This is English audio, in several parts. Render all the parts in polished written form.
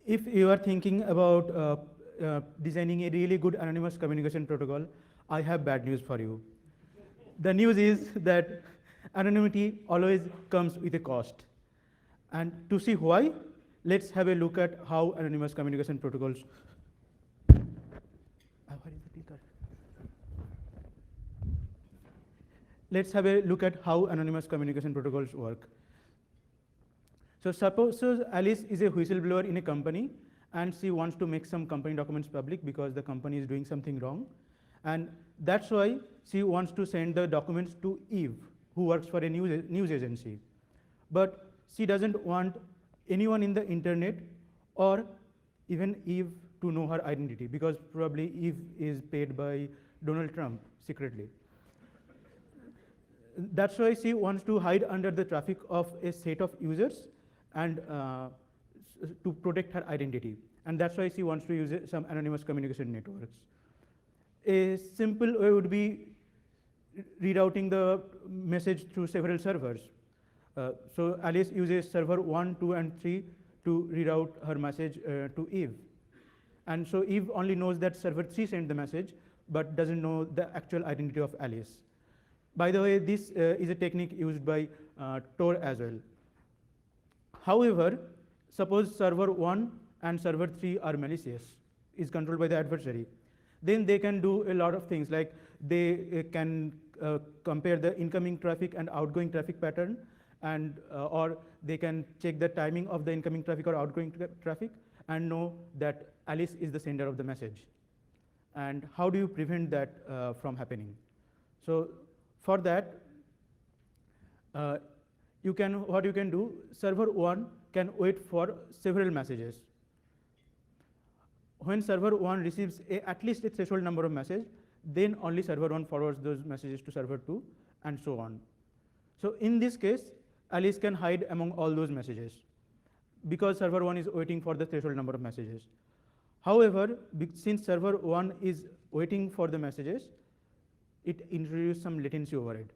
If you are thinking about designing a really good anonymous communication protocol, I have bad news for you. The news is that anonymity always comes with a cost. And to see why, let's have a look at how anonymous communication protocols. Where is the clicker? Let's have a look at how anonymous communication protocols work. So suppose Alice is a whistleblower in a company and she wants to make some company documents public because the company is doing something wrong. And that's why she wants to send the documents to Eve, who works for a news agency. But she doesn't want anyone in the internet or even Eve to know her identity, because probably Eve is paid by Donald Trump secretly. That's why she wants to hide under the traffic of a set of users and to protect her identity. And that's why she wants to use some anonymous communication networks. A simple way would be rerouting the message through several servers. So Alice uses server 1, 2, and 3 to reroute her message to Eve. And so Eve only knows that server 3 sent the message, but doesn't know the actual identity of Alice. By the way, this is a technique used by Tor as well. However, suppose server 1 and server 3 are malicious, is controlled by the adversary. Then they can do a lot of things, like they can compare the incoming traffic and outgoing traffic pattern, and or they can check the timing of the incoming traffic or outgoing traffic and know that Alice is the sender of the message. And how do you prevent that from happening? So for that, what you can do, server 1 can wait for several messages. When server 1 receives at least a threshold number of messages, then only server 1 forwards those messages to server 2, and so on. So in this case, Alice can hide among all those messages because server 1 is waiting for the threshold number of messages. However, since server 1 is waiting for the messages, it introduces some latency overhead.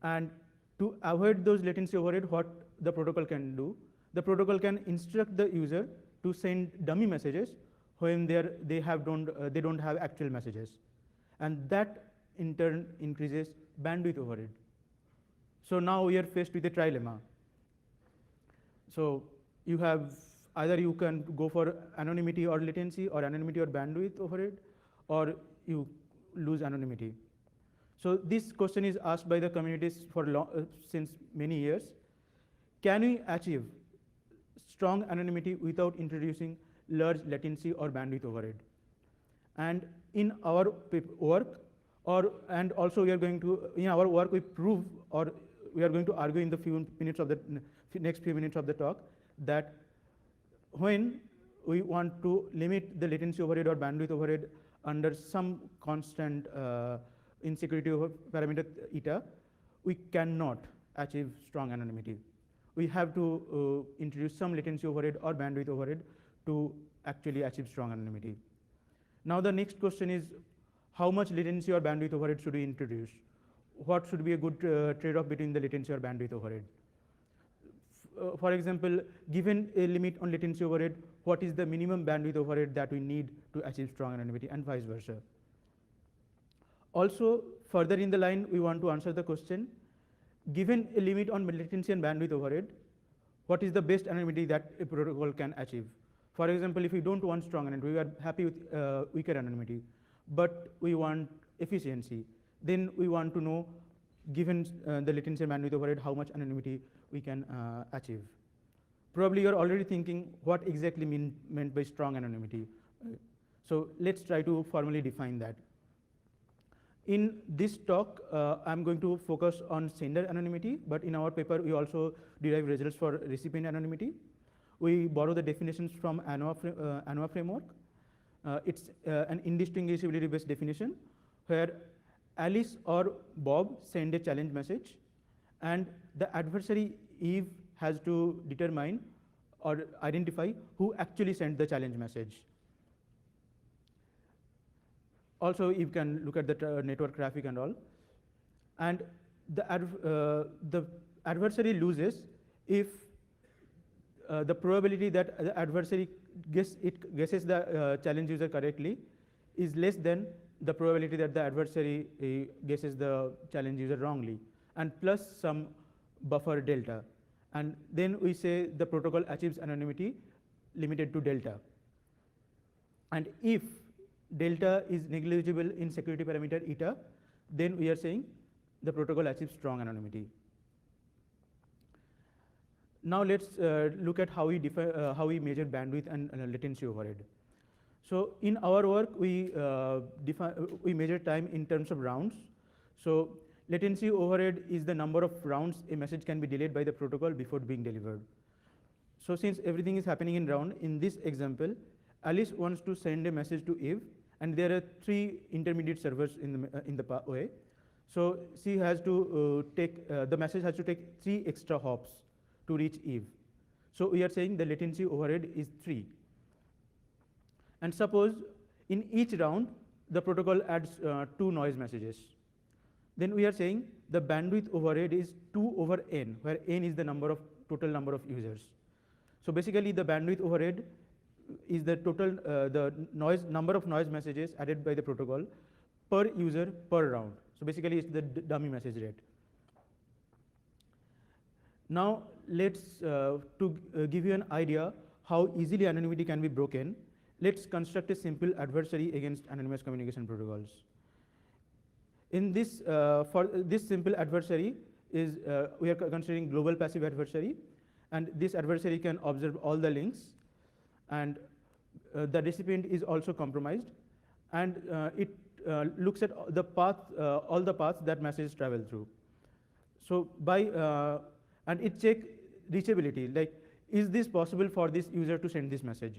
And to avoid those latency overhead, what the protocol can do, the protocol can instruct the user to send dummy messages when they don't have actual messages. And that in turn increases bandwidth overhead. So now we are faced with a trilemma. So you have either you can go for anonymity or latency, or anonymity or bandwidth overhead, or you lose anonymity. So this question is asked by the communities for since many years. Can we achieve strong anonymity without introducing large latency or bandwidth overhead? And in our work, and also we are going to, in our work we prove, or we are going to argue in the next few minutes of the talk, that when we want to limit the latency overhead or bandwidth overhead under some constant insecurity over parameter eta, we cannot achieve strong anonymity. We have to introduce some latency overhead or bandwidth overhead to actually achieve strong anonymity. Now the next question is, how much latency or bandwidth overhead should we introduce? What should be a good trade-off between the latency or bandwidth overhead? For example, given a limit on latency overhead, what is the minimum bandwidth overhead that we need to achieve strong anonymity, and vice versa? Also, further in the line, we want to answer the question, given a limit on latency and bandwidth overhead, what is the best anonymity that a protocol can achieve? For example, if we don't want strong anonymity, we are happy with weaker anonymity, but we want efficiency, then we want to know, given the latency and bandwidth overhead, how much anonymity we can achieve. Probably you're already thinking what exactly meant by strong anonymity. So let's try to formally define that. In this talk, I'm going to focus on sender anonymity, but in our paper, we also derive results for recipient anonymity. We borrow the definitions from ANOVA framework. It's an indistinguishability-based definition, where Alice or Bob send a challenge message, and the adversary Eve has to determine or identify who actually sent the challenge message. Also, you can look at the network traffic and all. And the adversary loses if the probability that the adversary guesses the challenge user correctly is less than the probability that the adversary guesses the challenge user wrongly, and plus some buffer delta. And then we say the protocol achieves anonymity limited to delta. And if delta is negligible in security parameter eta, then we are saying the protocol achieves strong anonymity. Now let's look at how we measure bandwidth and latency overhead. So in our work, we measure time in terms of rounds. So latency overhead is the number of rounds a message can be delayed by the protocol before being delivered. So since everything is happening in round, in this example, Alice wants to send a message to Eve, and there are 3 intermediate servers in the way. So she has to the message has to take 3 extra hops to reach Eve. So we are saying the latency overhead is 3. And suppose in each round, the protocol adds 2 noise messages. Then we are saying the bandwidth overhead is 2 over n, where n is the total number of users. So basically, the bandwidth overhead is the total number of noise messages added by the protocol per user per round. So basically, it's the dummy message rate. Now let's give you an idea how easily anonymity can be broken. Let's construct a simple adversary against anonymous communication protocols. In this, for this simple adversary is we are considering global passive adversary, and this adversary can observe all the links, and the recipient is also compromised, and it looks at the path, all the paths that messages travel through. So and it check reachability, like is this possible for this user to send this message?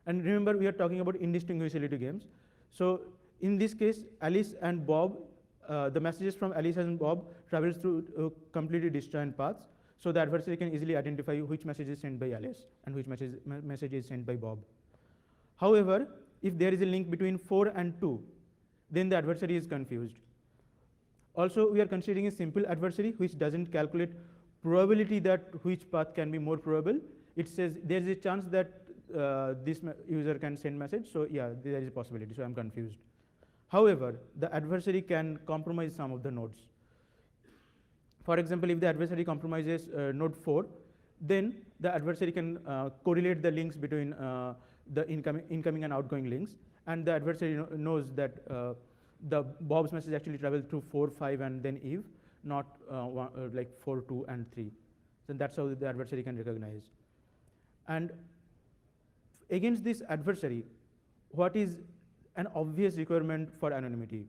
And remember, we are talking about indistinguishability games. So in this case, Alice and Bob, the messages from Alice and Bob travels through completely disjoint paths. So the adversary can easily identify which message is sent by Alice and which message is sent by Bob. However, if there is a link between 4 and 2, then the adversary is confused. Also, we are considering a simple adversary which doesn't calculate probability that which path can be more probable. It says there is a chance that this user can send message, so yeah, there is a possibility, so I'm confused. However, the adversary can compromise some of the nodes. For example, if the adversary compromises node 4, then the adversary can correlate the links between the incoming and outgoing links, and the adversary knows that the Bob's message actually traveled through 4, 5, and then Eve, not like 4, 2, and 3. So that's how the adversary can recognize. And against this adversary, what is an obvious requirement for anonymity?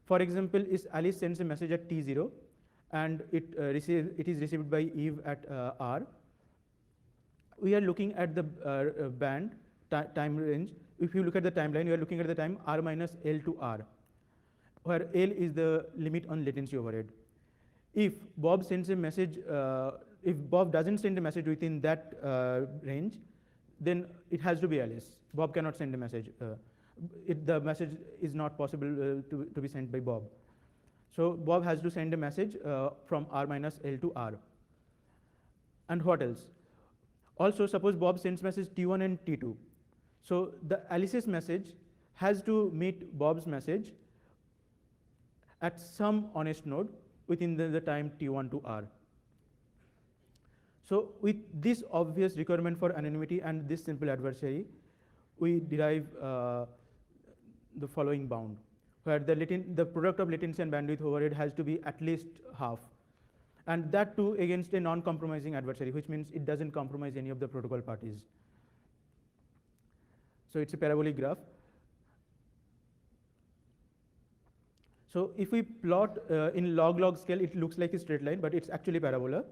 For example, if Alice sends a message at T0, and it is received by Eve at R, we are looking at the band time range. If you look at the timeline, you are looking at the time R minus L to R, where L is the limit on latency overhead. If Bob sends a message, if Bob doesn't send a message within that range, then it has to be Alice. Bob cannot send a message. The message is not possible to be sent by Bob. So Bob has to send a message from R minus L to R. And what else? Also, suppose Bob sends message T1 and T2. So the Alice's message has to meet Bob's message at some honest node within the time T1 to R. So with this obvious requirement for anonymity and this simple adversary, we derive the following bound, where the product of latency and bandwidth overhead has to be at least half. And that too against a non-compromising adversary, which means it doesn't compromise any of the protocol parties. So it's a parabolic graph. So if we plot in log-log scale, it looks like a straight line, but it's actually parabola.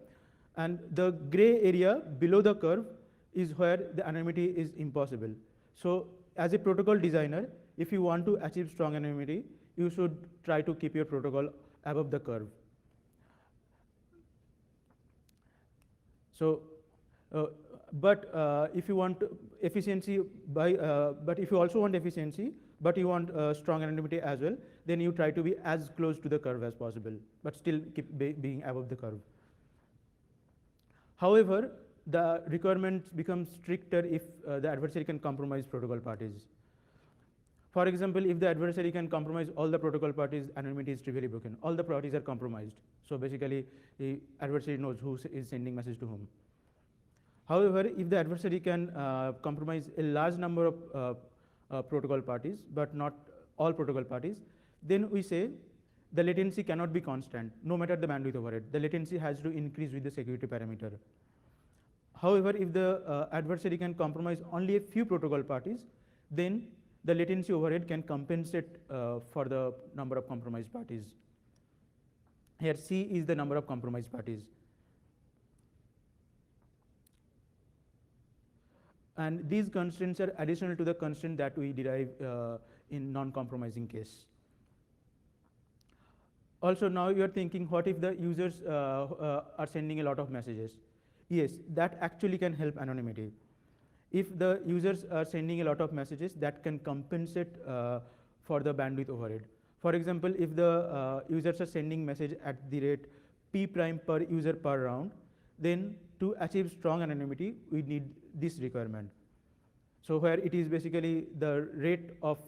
And the gray area below the curve is where the anonymity is impossible. So as a protocol designer, if you want to achieve strong anonymity, you should try to keep your protocol above the curve. So, but if you want efficiency but if you also want efficiency, but you want strong anonymity as well, then you try to be as close to the curve as possible, but still keep being above the curve. However, the requirements become stricter if the adversary can compromise protocol parties. For example, if the adversary can compromise all the protocol parties, anonymity is trivially broken. All the parties are compromised. So basically, the adversary knows who is sending message to whom. However, if the adversary can compromise a large number of protocol parties, but not all protocol parties, then we say the latency cannot be constant, no matter the bandwidth overhead. The latency has to increase with the security parameter. However, if the adversary can compromise only a few protocol parties, then the latency overhead can compensate for the number of compromised parties. Here C is the number of compromised parties. And these constraints are additional to the constraint that we derive in non-compromising case. Also, now you are thinking, what if the users are sending a lot of messages? Yes, that actually can help anonymity. If the users are sending a lot of messages, that can compensate for the bandwidth overhead. For example, if the users are sending message at the rate p prime per user per round, then to achieve strong anonymity, we need this requirement. So where it is basically the rate of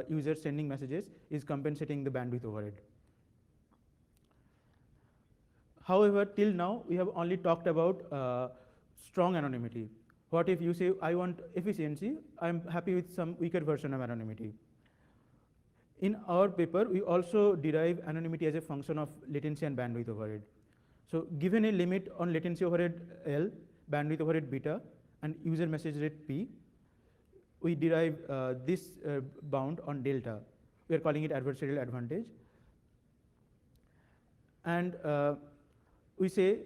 users sending messages is compensating the bandwidth overhead. However, till now, we have only talked about strong anonymity. What if you say, I want efficiency, I'm happy with some weaker version of anonymity. In our paper, we also derive anonymity as a function of latency and bandwidth overhead. So given a limit on latency overhead L, bandwidth overhead beta, and user message rate P, we derive this bound on delta. We are calling it adversarial advantage. And we say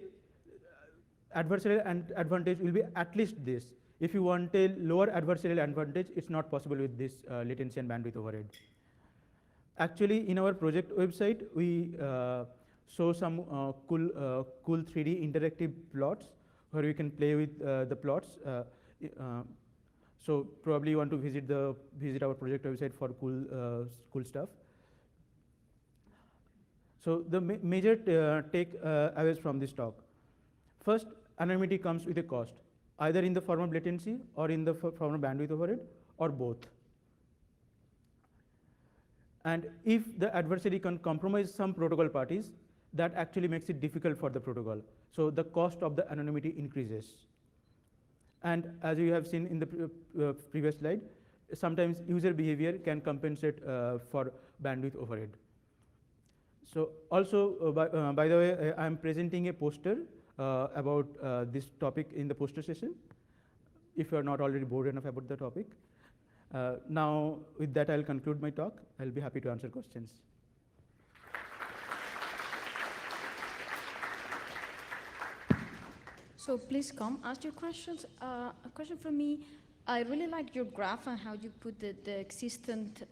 adversarial advantage will be at least this. If you want a lower adversarial advantage, it's not possible with this latency and bandwidth overhead. Actually, in our project website, we show some cool 3D interactive plots where we can play with the plots. So probably you want to visit our project website for cool stuff. So the major takeaways from this talk. First, anonymity comes with a cost, either in the form of latency or in the form of bandwidth overhead, or both. And if the adversary can compromise some protocol parties, that actually makes it difficult for the protocol. So the cost of the anonymity increases. And as you have seen in the previous slide, sometimes user behavior can compensate for bandwidth overhead. So also, by the way, I'm presenting a poster about this topic in the poster session, if you are not already bored enough about the topic. Now, with that, I'll conclude my talk. I'll be happy to answer questions. So please come, ask your questions. A question from me. I really like your graph and how you put the existent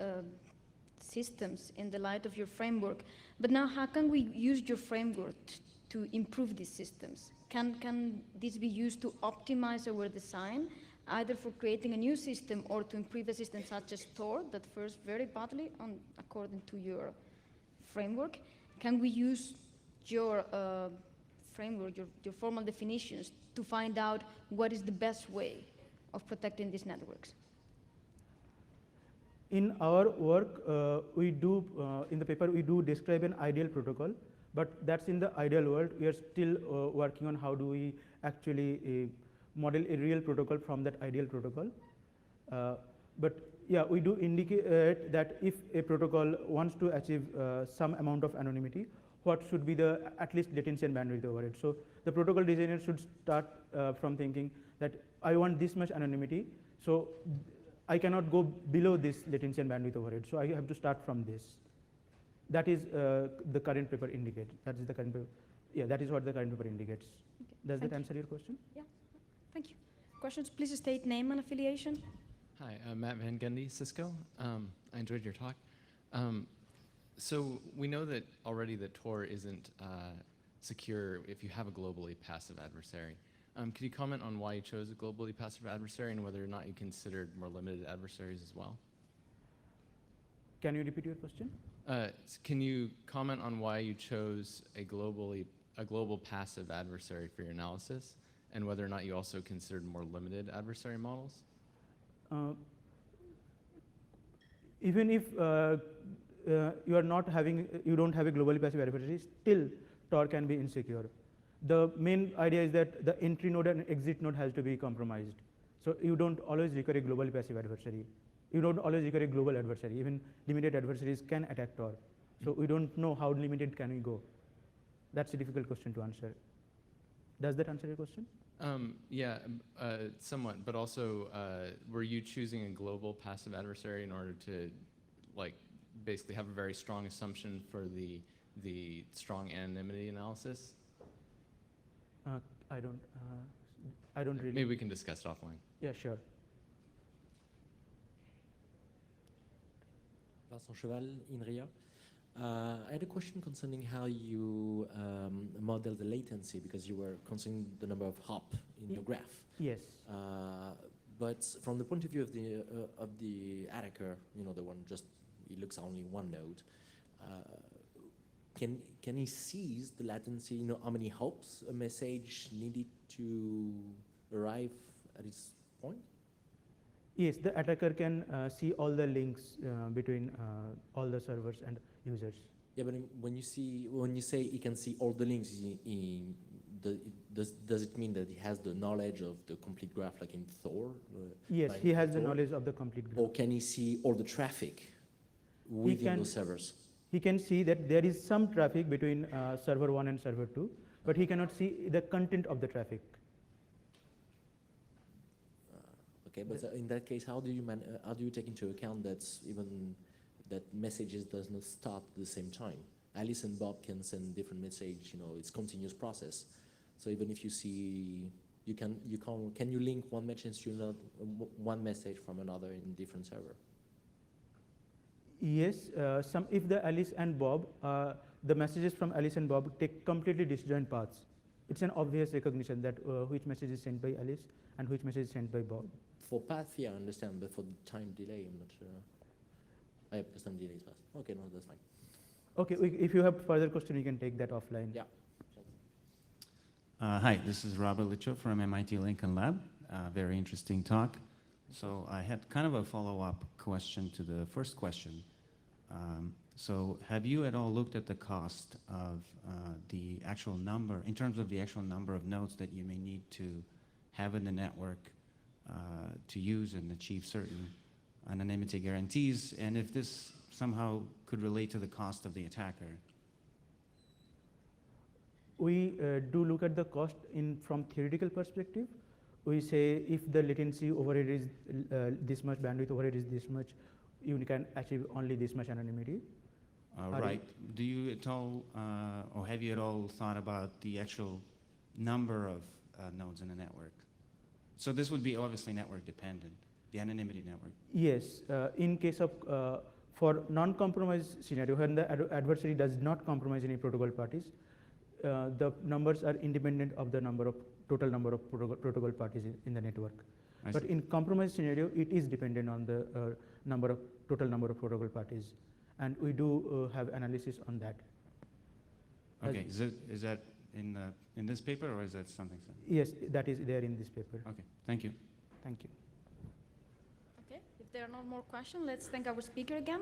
systems in the light of your framework. But now, how can we use your framework to improve these systems? Can this be used to optimize our design, either for creating a new system or to improve a system such as Tor that fares very badly according to your framework? Can we use your framework, your formal definitions, to find out what is the best way of protecting these networks? In our work, we do, in the paper, we do describe an ideal protocol, but that's in the ideal world. We are still working on how do we actually model a real protocol from that ideal protocol. But yeah, we do indicate that if a protocol wants to achieve some amount of anonymity, what should be the at least latency and bandwidth overhead. So the protocol designer should start from thinking that I want this much anonymity, so I cannot go below this latency and bandwidth overhead. So I have to start from this. That is the current paper indicates. That is the current paper. Yeah, that is what the current paper indicates. Okay. Does that answer your question? Yeah, thank you. Questions? Please state name and affiliation. Hi, I'm Matt Van Gundy, Cisco. I enjoyed your talk. So we know that already that Tor isn't secure if you have a globally passive adversary. Could you comment on why you chose a globally passive adversary and whether or not you considered more limited adversaries as well? Can you repeat your question? Can you comment on why you chose a global passive adversary for your analysis and whether or not you also considered more limited adversary models? Even if you don't have a globally passive adversary, still Tor can be insecure. The main idea is that the entry node and exit node has to be compromised. So you don't always require a globally passive adversary. You don't always require a global adversary. Even limited adversaries can attack Tor. So we don't know how limited can we go. That's a difficult question to answer. Does that answer your question? Yeah, somewhat, but also, were you choosing a global passive adversary in order to, like, basically have a very strong assumption for the strong anonymity analysis? I don't really. Maybe we can discuss it offline. Yeah, sure. Vincent Cheval, INRIA. I had a question concerning how you model the latency, because you were considering the number of hop in your graph. Yes. But from the point of view of the attacker, you know, the one just, he looks only one node, can he seize the latency, you know, how many hops a message needed to arrive at its point? Yes, the attacker can see all the links between all the servers and users. Yeah, but when you say he can see all the links, does it mean that he has the knowledge of the complete graph, like in Thor? Yes, he has the knowledge of the complete graph. Or can he see all the traffic within those servers? He can see that there is some traffic between server 1 and server 2, but he cannot see the content of the traffic. Okay, but in that case, how do you take into account that even that messages does not start at the same time? Alice and Bob can send different message. You know, it's continuous process. So even if you see, can you link one message to another, one message from another in different server? Yes, if the Alice and Bob, the messages from Alice and Bob take completely disjoint paths. It's an obvious recognition that which message is sent by Alice and which message is sent by Bob. For path, yeah, I understand, but for the time delay, I'm not sure. Because time delay is fast. Okay, no, that's fine. Okay, if you have further question, you can take that offline. Yeah. Hi, this is Robert Licho from MIT Lincoln Lab. Very interesting talk. So I had kind of a follow-up question to the first question. So have you at all looked at the cost of the actual number, in terms of the actual number of nodes that you may need to have in the network to use and achieve certain anonymity guarantees, and if this somehow could relate to the cost of the attacker? We do look at the cost from theoretical perspective. We say if the latency overhead is this much, bandwidth overhead is this much, you can achieve only this much anonymity. Right. Do you at all, or have you at all thought about the actual number of nodes in the network? So this would be obviously network dependent, the anonymity network. Yes, in case of, for non-compromise scenario, when the adversary does not compromise any protocol parties, the numbers are independent of the total number of protocol parties in the network. But in compromise scenario, it is dependent on the total number of protocol parties, and we do have analysis on that. Okay, is that in this paper, or is that something? Yes, that is there in this paper. Okay, thank you. Thank you. Okay, if there are no more questions, let's thank our speaker again.